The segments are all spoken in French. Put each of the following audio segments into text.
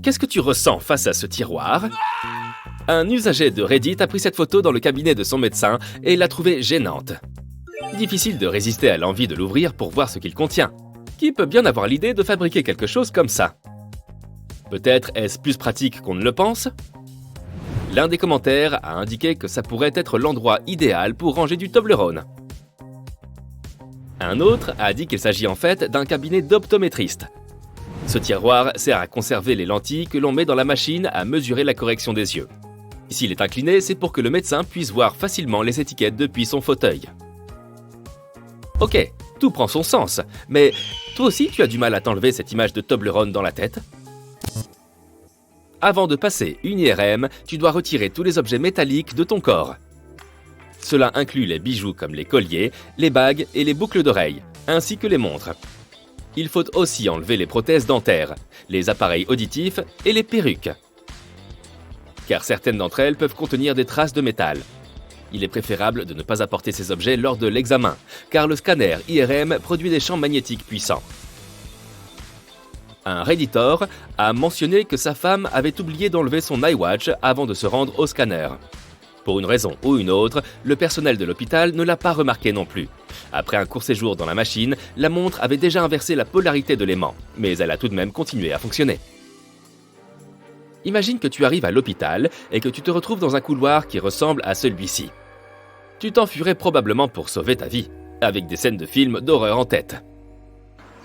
qu'est-ce que tu ressens face à ce tiroir? Un usager de Reddit a pris cette photo dans le cabinet de son médecin et l'a trouvée gênante. Difficile de résister à l'envie de l'ouvrir pour voir ce qu'il contient. Qui peut bien avoir l'idée de fabriquer quelque chose comme ça? Peut-être est-ce plus pratique qu'on ne le pense? L'un des commentaires a indiqué que ça pourrait être l'endroit idéal pour ranger du Toblerone. Un autre a dit qu'il s'agit en fait d'un cabinet d'optométriste. Ce tiroir sert à conserver les lentilles que l'on met dans la machine à mesurer la correction des yeux. S'il est incliné, c'est pour que le médecin puisse voir facilement les étiquettes depuis son fauteuil. Ok, tout prend son sens, mais toi aussi tu as du mal à t'enlever cette image de Toblerone dans la tête? Avant de passer une IRM, tu dois retirer tous les objets métalliques de ton corps. Cela inclut les bijoux comme les colliers, les bagues et les boucles d'oreilles, ainsi que les montres. Il faut aussi enlever les prothèses dentaires, les appareils auditifs et les perruques. Car certaines d'entre elles peuvent contenir des traces de métal. Il est préférable de ne pas apporter ces objets lors de l'examen, car le scanner IRM produit des champs magnétiques puissants. Un Redditor a mentionné que sa femme avait oublié d'enlever son iWatch avant de se rendre au scanner. Pour une raison ou une autre, le personnel de l'hôpital ne l'a pas remarqué non plus. Après un court séjour dans la machine, la montre avait déjà inversé la polarité de l'aimant, mais elle a tout de même continué à fonctionner. Imagine que tu arrives à l'hôpital et que tu te retrouves dans un couloir qui ressemble à celui-ci. Tu t'enfuirais probablement pour sauver ta vie, avec des scènes de films d'horreur en tête.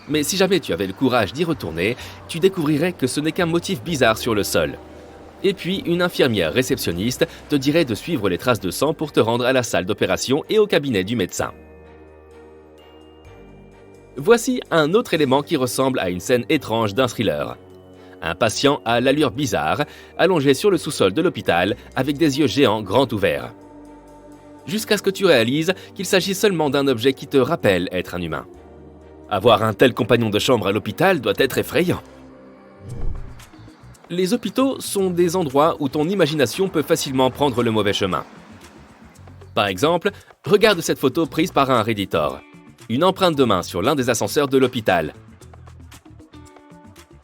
Mais si jamais tu avais le courage d'y retourner, tu découvrirais que ce n'est qu'un motif bizarre sur le sol. Et puis, une infirmière réceptionniste te dirait de suivre les traces de sang pour te rendre à la salle d'opération et au cabinet du médecin. Voici un autre élément qui ressemble à une scène étrange d'un thriller. Un patient à l'allure bizarre, allongé sur le sous-sol de l'hôpital avec des yeux géants grands ouverts. Jusqu'à ce que tu réalises qu'il s'agit seulement d'un objet qui te rappelle être un humain. Avoir un tel compagnon de chambre à l'hôpital doit être effrayant. Les hôpitaux sont des endroits où ton imagination peut facilement prendre le mauvais chemin. Par exemple, regarde cette photo prise par un Redditor. Une empreinte de main sur l'un des ascenseurs de l'hôpital.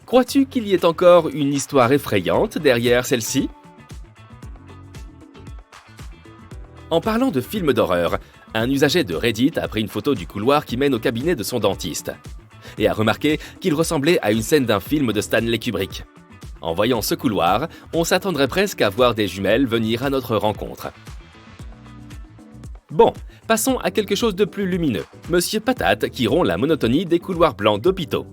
Crois-tu qu'il y ait encore une histoire effrayante derrière celle-ci? En parlant de films d'horreur, un usager de Reddit a pris une photo du couloir qui mène au cabinet de son dentiste et a remarqué qu'il ressemblait à une scène d'un film de Stanley Kubrick. En voyant ce couloir, on s'attendrait presque à voir des jumelles venir à notre rencontre. Bon, passons à quelque chose de plus lumineux. Monsieur Patate qui rompt la monotonie des couloirs blancs d'hôpitaux.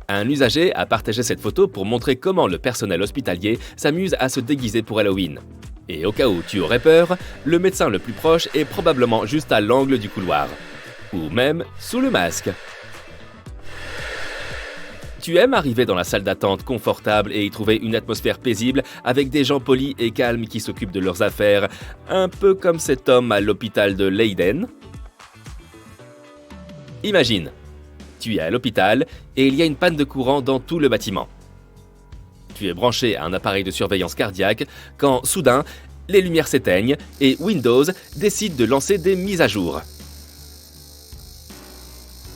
Un usager a partagé cette photo pour montrer comment le personnel hospitalier s'amuse à se déguiser pour Halloween. Et au cas où tu aurais peur, le médecin le plus proche est probablement juste à l'angle du couloir. Ou même sous le masque. Tu aimes arriver dans la salle d'attente confortable et y trouver une atmosphère paisible avec des gens polis et calmes qui s'occupent de leurs affaires, un peu comme cet homme à l'hôpital de Leiden? Imagine, tu es à l'hôpital et il y a une panne de courant dans tout le bâtiment. Tu es branché à un appareil de surveillance cardiaque quand, soudain, les lumières s'éteignent et Windows décide de lancer des mises à jour.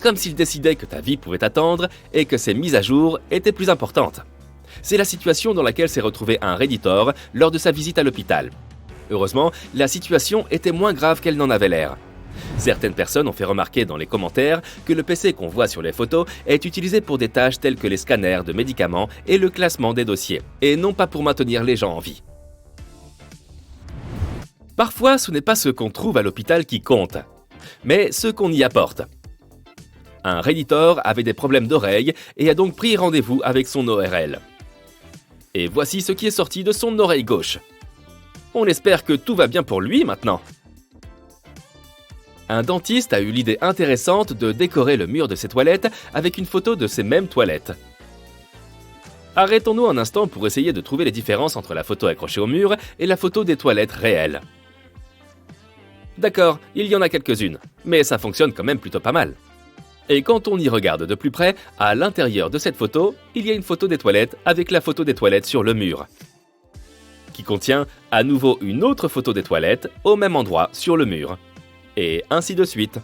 Comme s'il décidait que ta vie pouvait attendre et que ces mises à jour étaient plus importantes. C'est la situation dans laquelle s'est retrouvé un Redditor lors de sa visite à l'hôpital. Heureusement, la situation était moins grave qu'elle n'en avait l'air. Certaines personnes ont fait remarquer dans les commentaires que le PC qu'on voit sur les photos est utilisé pour des tâches telles que les scanners de médicaments et le classement des dossiers, et non pas pour maintenir les gens en vie. Parfois, ce n'est pas ce qu'on trouve à l'hôpital qui compte, mais ce qu'on y apporte. Un Redditor avait des problèmes d'oreille et a donc pris rendez-vous avec son ORL. Et voici ce qui est sorti de son oreille gauche. On espère que tout va bien pour lui maintenant. Un dentiste a eu l'idée intéressante de décorer le mur de ses toilettes avec une photo de ces mêmes toilettes. Arrêtons-nous un instant pour essayer de trouver les différences entre la photo accrochée au mur et la photo des toilettes réelles. D'accord, il y en a quelques-unes, mais ça fonctionne quand même plutôt pas mal. Et quand on y regarde de plus près, à l'intérieur de cette photo, il y a une photo des toilettes avec la photo des toilettes sur le mur, qui contient à nouveau une autre photo des toilettes au même endroit sur le mur. Et ainsi de suite.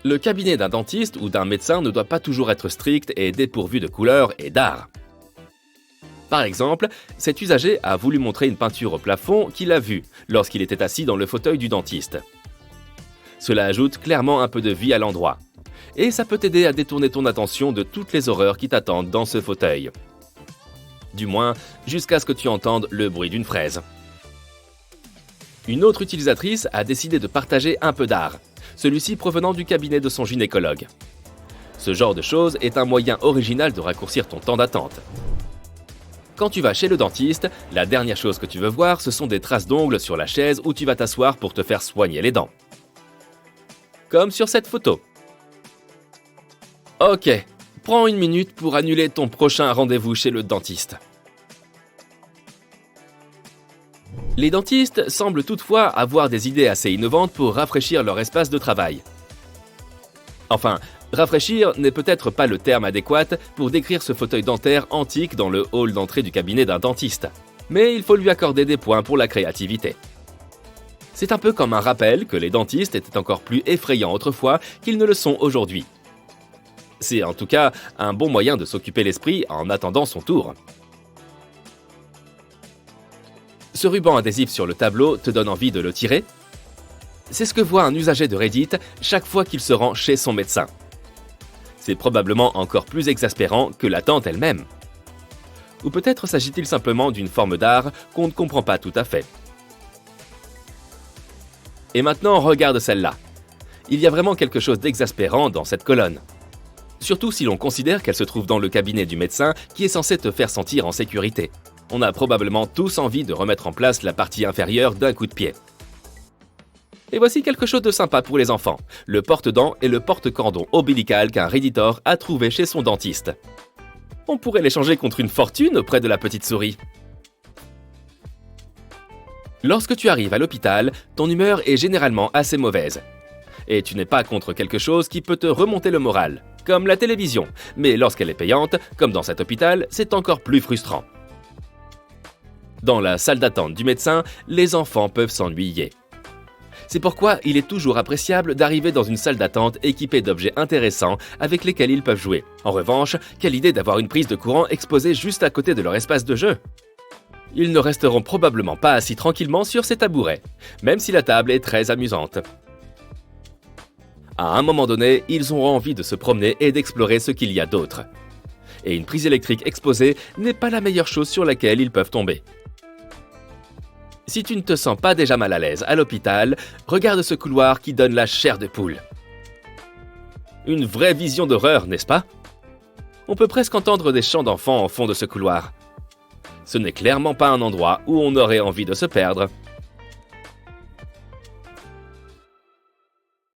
Le cabinet d'un dentiste ou d'un médecin ne doit pas toujours être strict et dépourvu de couleurs et d'art. Par exemple, cet usager a voulu montrer une peinture au plafond qu'il a vue lorsqu'il était assis dans le fauteuil du dentiste. Cela ajoute clairement un peu de vie à l'endroit. Et ça peut t'aider à détourner ton attention de toutes les horreurs qui t'attendent dans ce fauteuil. Du moins, jusqu'à ce que tu entendes le bruit d'une fraise. Une autre utilisatrice a décidé de partager un peu d'art, celui-ci provenant du cabinet de son gynécologue. Ce genre de choses est un moyen original de raccourcir ton temps d'attente. Quand tu vas chez le dentiste, la dernière chose que tu veux voir, ce sont des traces d'ongles sur la chaise où tu vas t'asseoir pour te faire soigner les dents. Comme sur cette photo. Ok, prends une minute pour annuler ton prochain rendez-vous chez le dentiste. Les dentistes semblent toutefois avoir des idées assez innovantes pour rafraîchir leur espace de travail. Enfin, rafraîchir n'est peut-être pas le terme adéquat pour décrire ce fauteuil dentaire antique dans le hall d'entrée du cabinet d'un dentiste, mais il faut lui accorder des points pour la créativité. C'est un peu comme un rappel que les dentistes étaient encore plus effrayants autrefois qu'ils ne le sont aujourd'hui. C'est en tout cas un bon moyen de s'occuper l'esprit en attendant son tour. Ce ruban adhésif sur le tableau te donne envie de le tirer? C'est ce que voit un usager de Reddit chaque fois qu'il se rend chez son médecin. C'est probablement encore plus exaspérant que l'attente elle-même. Ou peut-être s'agit-il simplement d'une forme d'art qu'on ne comprend pas tout à fait. Et maintenant, regarde celle-là. Il y a vraiment quelque chose d'exaspérant dans cette colonne. Surtout si l'on considère qu'elle se trouve dans le cabinet du médecin qui est censé te faire sentir en sécurité. On a probablement tous envie de remettre en place la partie inférieure d'un coup de pied. Et voici quelque chose de sympa pour les enfants, le porte-dents et le porte-cordon ombilical qu'un Redditor a trouvé chez son dentiste. On pourrait l'échanger contre une fortune auprès de la petite souris. Lorsque tu arrives à l'hôpital, ton humeur est généralement assez mauvaise. Et tu n'es pas contre quelque chose qui peut te remonter le moral, comme la télévision, mais lorsqu'elle est payante, comme dans cet hôpital, c'est encore plus frustrant. Dans la salle d'attente du médecin, les enfants peuvent s'ennuyer. C'est pourquoi il est toujours appréciable d'arriver dans une salle d'attente équipée d'objets intéressants avec lesquels ils peuvent jouer. En revanche, quelle idée d'avoir une prise de courant exposée juste à côté de leur espace de jeu. Ils ne resteront probablement pas assis tranquillement sur ces tabourets, même si la table est très amusante. À un moment donné, ils auront envie de se promener et d'explorer ce qu'il y a d'autre. Et une prise électrique exposée n'est pas la meilleure chose sur laquelle ils peuvent tomber. Si tu ne te sens pas déjà mal à l'aise à l'hôpital, regarde ce couloir qui donne la chair de poule. Une vraie vision d'horreur, n'est-ce pas? On peut presque entendre des chants d'enfants au fond de ce couloir. Ce n'est clairement pas un endroit où on aurait envie de se perdre.